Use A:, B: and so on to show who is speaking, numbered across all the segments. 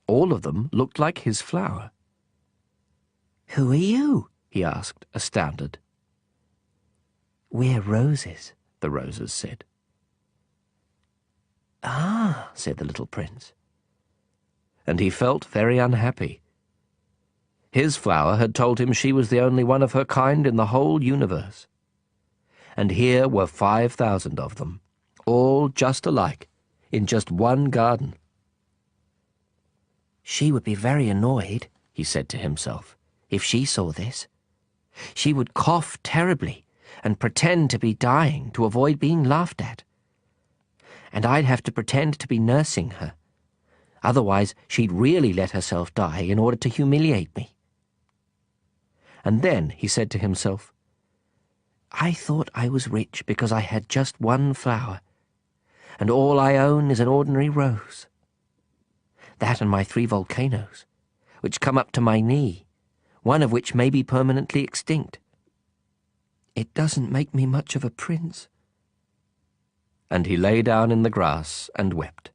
A: All of them looked like his flower.
B: "Who are you?"
A: he asked, astounded.
B: "We're roses,"
A: the roses said.
B: "Ah," said the little prince.
A: And he felt very unhappy. His flower had told him she was the only one of her kind in the whole universe. And here were 5,000 of them, all just alike, in just one garden.
B: "She would be very annoyed," he said to himself, "if she saw this. She would cough terribly and pretend to be dying to avoid being laughed at. And I'd have to pretend to be nursing her. Otherwise, she'd really let herself die in order to humiliate me." And then he said to himself, "I thought I was rich because I had just one flower, and all I own is an ordinary rose. That and my 3 volcanoes, which come up to my knee, one of which may be permanently extinct. It doesn't make me much of a prince."
A: And he lay down in the grass and wept.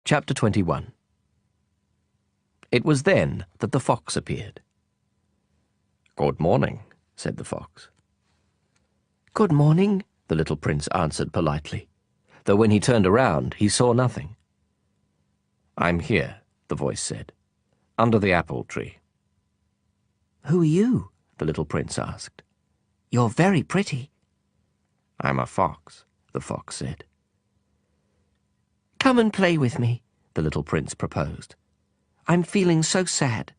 A: Chapter 21. It was then that the fox appeared. "Good morning," said the fox.
B: "Good morning,"
A: the little prince answered politely, though when he turned around he saw nothing. "I'm here," the voice said, "under the apple tree."
B: "Who are you?"
A: the little prince asked.
B: "You're very pretty."
A: "I'm a fox," the fox said.
B: "Come and play with me," the little prince proposed. "I'm feeling so sad."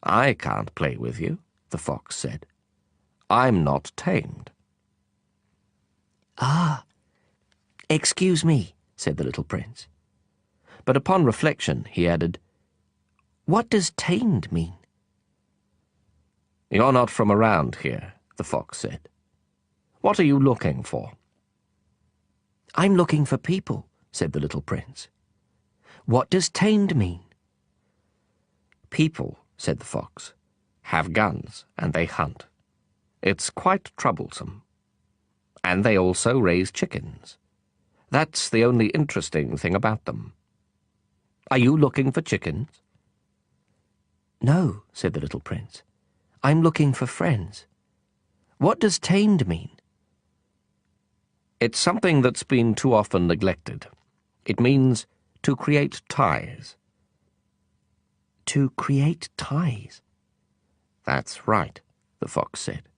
A: "I can't play with you," the fox said. "I'm not tamed."
B: "Ah, excuse me," said the little prince.
A: But upon reflection he added,
B: "What does tamed mean?"
A: "You're not from around here," the fox said. "What are you looking for?"
B: "I'm looking for people," said the little prince. "What does tamed mean?"
A: "People," said the fox, "have guns and they hunt. It's quite troublesome. And they also raise chickens. That's the only interesting thing about them. Are you looking for chickens?"
B: "No," said the little prince. "I'm looking for friends. What does tamed mean?"
A: "It's something that's been too often neglected. It means to create ties."
B: "To create ties?"
A: "That's right," the fox said.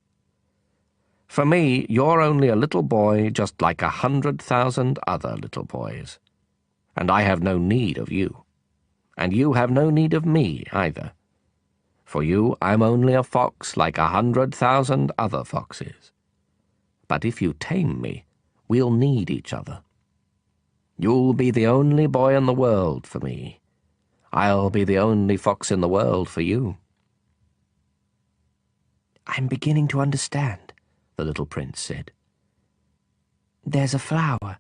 A: "For me, you're only a little boy just like 100,000 other little boys. And I have no need of you. And you have no need of me either. For you, I'm only a fox like 100,000 other foxes. But if you tame me, we'll need each other. You'll be the only boy in the world for me. I'll be the only fox in the world for you."
B: "I'm beginning to understand," the little prince said. "There's a flower.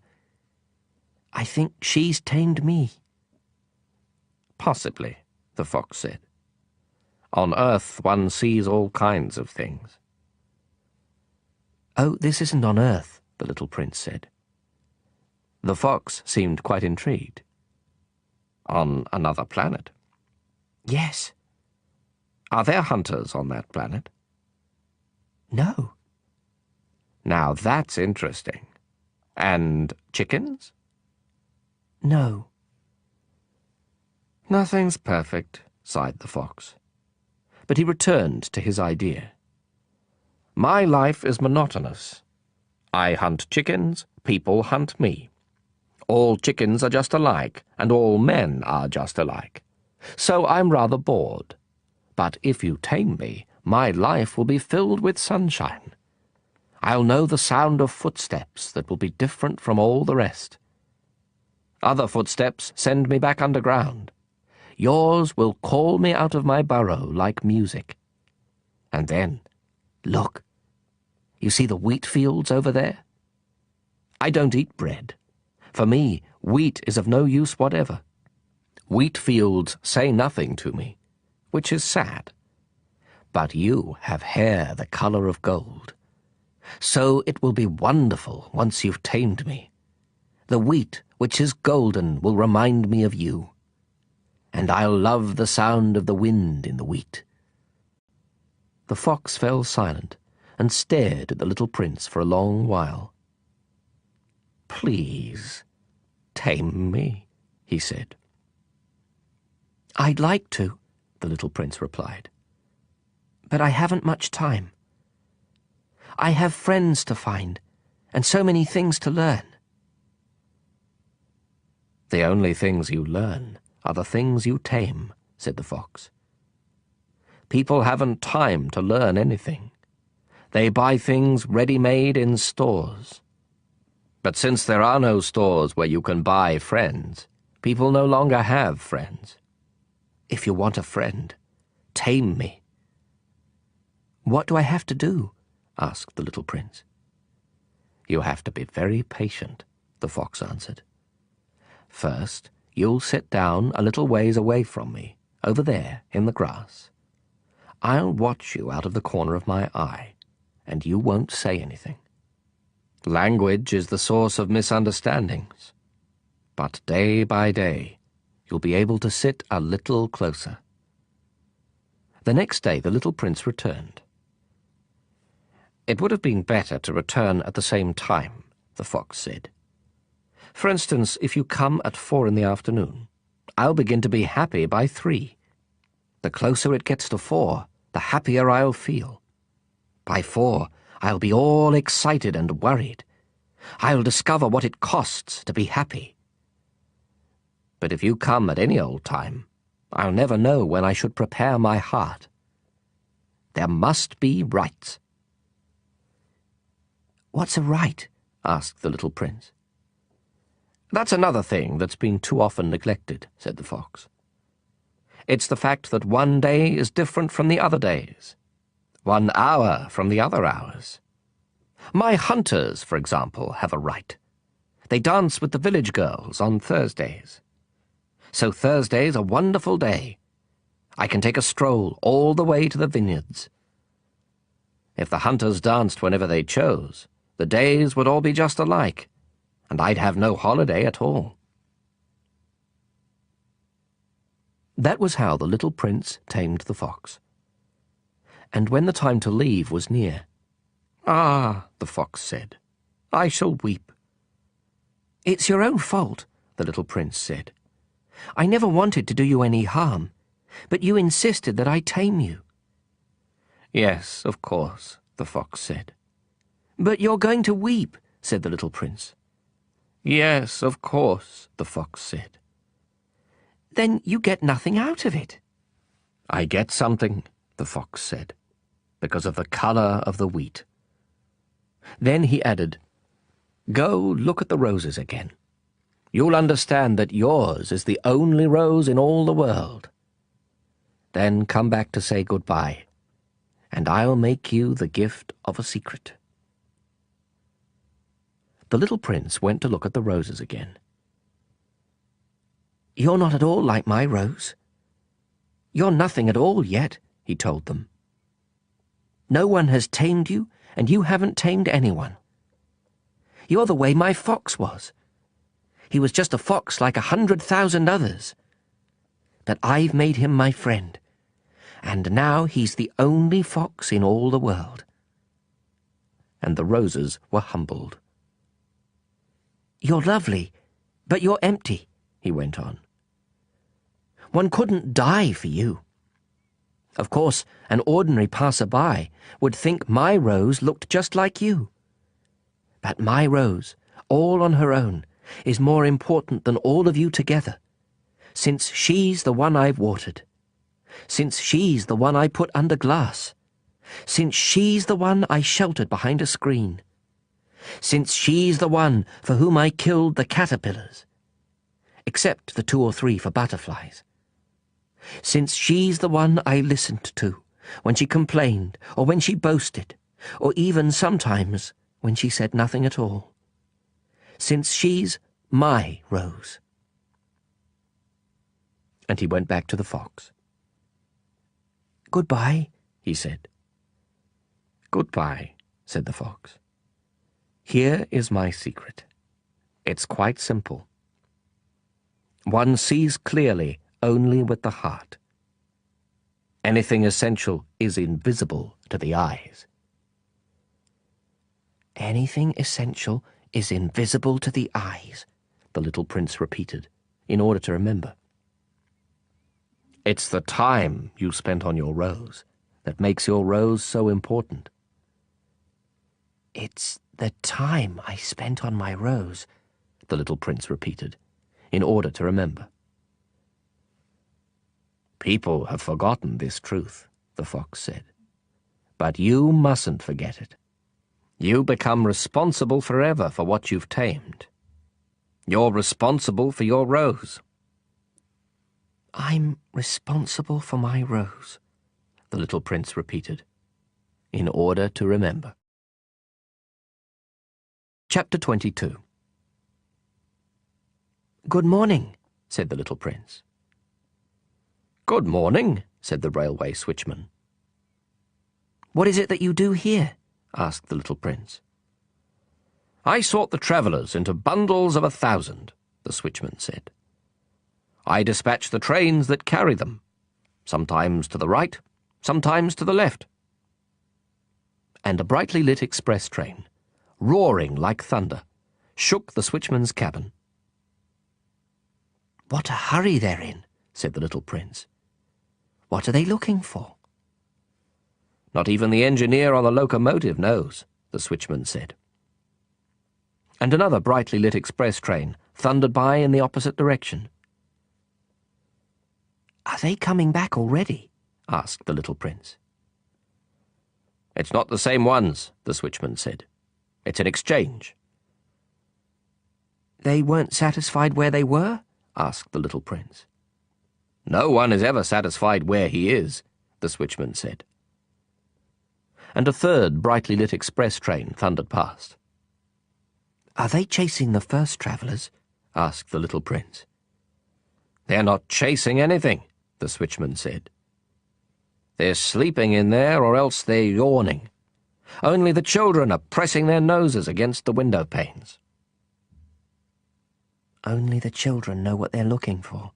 B: I think she's tamed me."
A: "Possibly," the fox said. "On Earth one sees all kinds of things."
B: "Oh, this isn't on Earth," the little prince said.
A: The fox seemed quite intrigued. "On another planet?"
B: "Yes."
A: "Are there hunters on that planet?"
B: "No."
A: "Now that's interesting. And chickens?"
B: "No."
A: "Nothing's perfect," sighed the fox. But he returned to his idea. "My life is monotonous. I hunt chickens, people hunt me. All chickens are just alike, and all men are just alike. So I'm rather bored. But if you tame me, my life will be filled with sunshine. I'll know the sound of footsteps that will be different from all the rest. Other footsteps send me back underground. Yours will call me out of my burrow like music. And then, look, you see the wheat fields over there? I don't eat bread. For me, wheat is of no use whatever. Wheat fields say nothing to me, which is sad. But you have hair the color of gold. So it will be wonderful once you've tamed me. The wheat
B: which is golden, will remind me of you, and I'll love the sound of the wind in the wheat."
A: The fox fell silent and stared at the little prince for a long while. "Please, tame me," he said.
B: "I'd like to," the little prince replied, "but I haven't much time. I have friends to find, and so many things to learn."
A: "The only things you learn are the things you tame," said the fox. "People haven't time to learn anything. They buy things ready-made in stores. But since there are no stores where you can buy friends, people no longer have friends.
B: If you want a friend, tame me." "What do I have to do?" asked the little prince.
A: "You have to be very patient," the fox answered. "First, you'll sit down a little ways away from me, over there in the grass. I'll watch you out of the corner of my eye, and you won't say anything. Language is the source of misunderstandings, but day by day you'll be able to sit a little closer." The next day the little prince returned. "It would have been better to return at the same time," the fox said. "For instance, if you come at 4 in the afternoon, I'll begin to be happy by 3. The closer it gets to 4, the happier I'll feel. By 4, I'll be all excited and worried. I'll discover what it costs to be happy. But if you come at any old time, I'll never know when I should prepare my heart. There must be rights."
B: "What's a right?" asked the little prince.
A: "That's another thing that's been too often neglected," said the fox. "It's the fact that one day is different from the other days, 1 hour from the other hours. My hunters, for example, have a right. They dance with the village girls on Thursdays. So Thursday's a wonderful day. I can take a stroll all the way to the vineyards. If the hunters danced whenever they chose, the days would all be just alike, and I'd have no holiday at all." That was how the little prince tamed the fox. And when the time to leave was near, "Ah," the fox said, "I shall weep."
B: "It's your own fault," the little prince said. "I never wanted to do you any harm, but you insisted that I tame you."
A: "Yes, of course," the fox said.
B: "But you're going to weep," said the little prince.
A: "Yes, of course," the fox said.
B: "Then you get nothing out of it."
A: "I get something," the fox said, "because of the color of the wheat." Then he added, "Go look at the roses again. You'll understand that yours is the only rose in all the world. Then come back to say goodbye, and I'll make you the gift of a secret." The little prince went to look at the roses again.
B: "You're not at all like my rose. You're nothing at all yet," he told them. "No one has tamed you, and you haven't tamed anyone. You're the way my fox was. He was just a fox like 100,000 others. But I've made him my friend, and now he's the only fox in all the world."
A: And the roses were humbled.
B: "You're lovely, but you're empty," he went on. "One couldn't die for you. Of course, an ordinary passer-by would think my rose looked just like you. But my rose, all on her own, is more important than all of you together, since she's the one I've watered, since she's the one I put under glass, since she's the one I sheltered behind a screen, since she's the one for whom I killed the caterpillars, except the 2 or 3 for butterflies, since she's the one I listened to when she complained or when she boasted, or even sometimes when she said nothing at all, since she's my rose." And he went back to the fox. "Goodbye," he said.
A: "Goodbye," said the fox. "Here is my secret. It's quite simple, One sees clearly only with the heart. Anything essential is invisible to the eyes.
B: Anything essential is invisible to the eyes, the little prince repeated, in order to remember.
A: It's the time you spent on your rose that makes your rose so important.
B: It's the time I spent on my rose, the little prince repeated, in order to remember.
A: People have forgotten this truth, the fox said. But you mustn't forget it. You become responsible forever for what you've tamed. You're responsible for your rose.
B: I'm responsible for my rose, the little prince repeated, in order to remember.
A: Chapter 22.
B: Good morning, said the little prince.
A: Good morning, said the railway switchman.
B: What is it that you do here? Asked the little prince.
A: I sort the travellers into bundles of 1,000, the switchman said. I dispatch the trains that carry them, sometimes to the right, sometimes to the left. And a brightly lit express train, roaring like thunder, shook the switchman's cabin.
B: What a hurry they're in, said the little prince. What are they looking for?
A: Not even the engineer on the locomotive knows, the switchman said. And another brightly lit express train thundered by in the opposite direction.
B: Are they coming back already? Asked the little prince.
A: It's not the same ones, the switchman said. It's an exchange.
B: They weren't satisfied where they were? Asked the little prince.
A: No one is ever satisfied where he is, the switchman said. And a third brightly lit express train thundered past.
B: Are they chasing the first travellers? Asked the little prince.
A: They're not chasing anything, the switchman said. They're sleeping in there, or else they're yawning. Only the children are pressing their noses against the window panes.
B: Only the children know what they're looking for,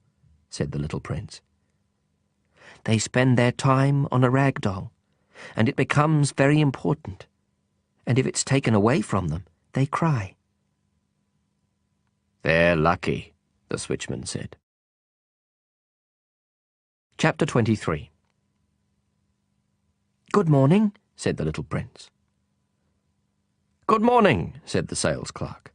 B: said the little prince. They spend their time on a rag doll, and it becomes very important. And if it's taken away from them, they cry.
A: They're lucky, the switchman said. Chapter 23.
B: Good morning, said the little prince.
A: Good morning, said the sales clerk.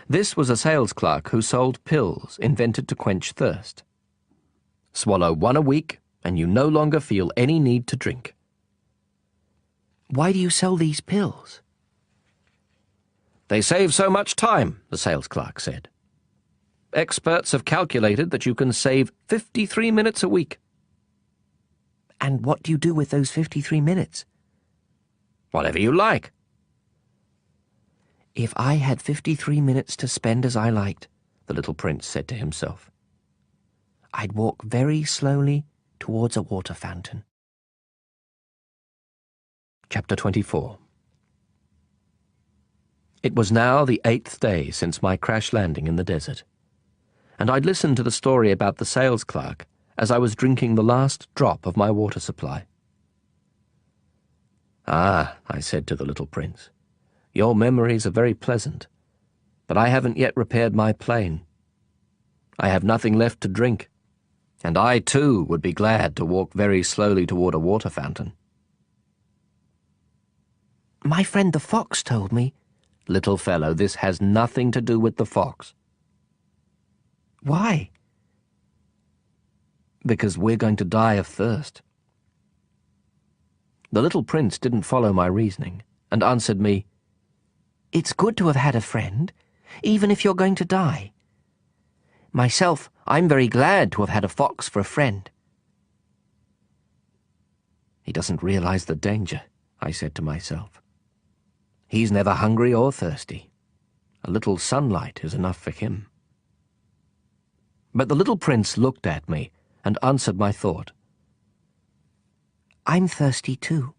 A: This was a sales clerk who sold pills invented to quench thirst. Swallow one a week, and you no longer feel any need to drink.
B: Why do you sell these pills?
A: They save so much time, the sales clerk said. Experts have calculated that you can save 53 minutes a week.
B: And what do you do with those 53 minutes?
A: Whatever you like.
B: If I had 53 minutes to spend as I liked, the little prince said to himself, I'd walk very slowly towards a water fountain.
A: Chapter 24. It was now the 8th day since my crash landing in the desert, and I'd listened to the story about the sales clerk as I was drinking the last drop of my water supply. Ah, I said to the little prince, your memories are very pleasant, but I haven't yet repaired my plane. I have nothing left to drink, and I too would be glad to walk very slowly toward a water fountain.
B: My friend the fox told me.
A: Little fellow, this has nothing to do with the fox.
B: Why?
A: Because we're going to die of thirst. The little prince didn't follow my reasoning, and answered me,
B: It's good to have had a friend, even if you're going to die. Myself, I'm very glad to have had a fox for a friend.
A: He doesn't realize the danger, I said to myself. He's never hungry or thirsty. A little sunlight is enough for him. But the little prince looked at me and answered my thought.
B: I'm thirsty too.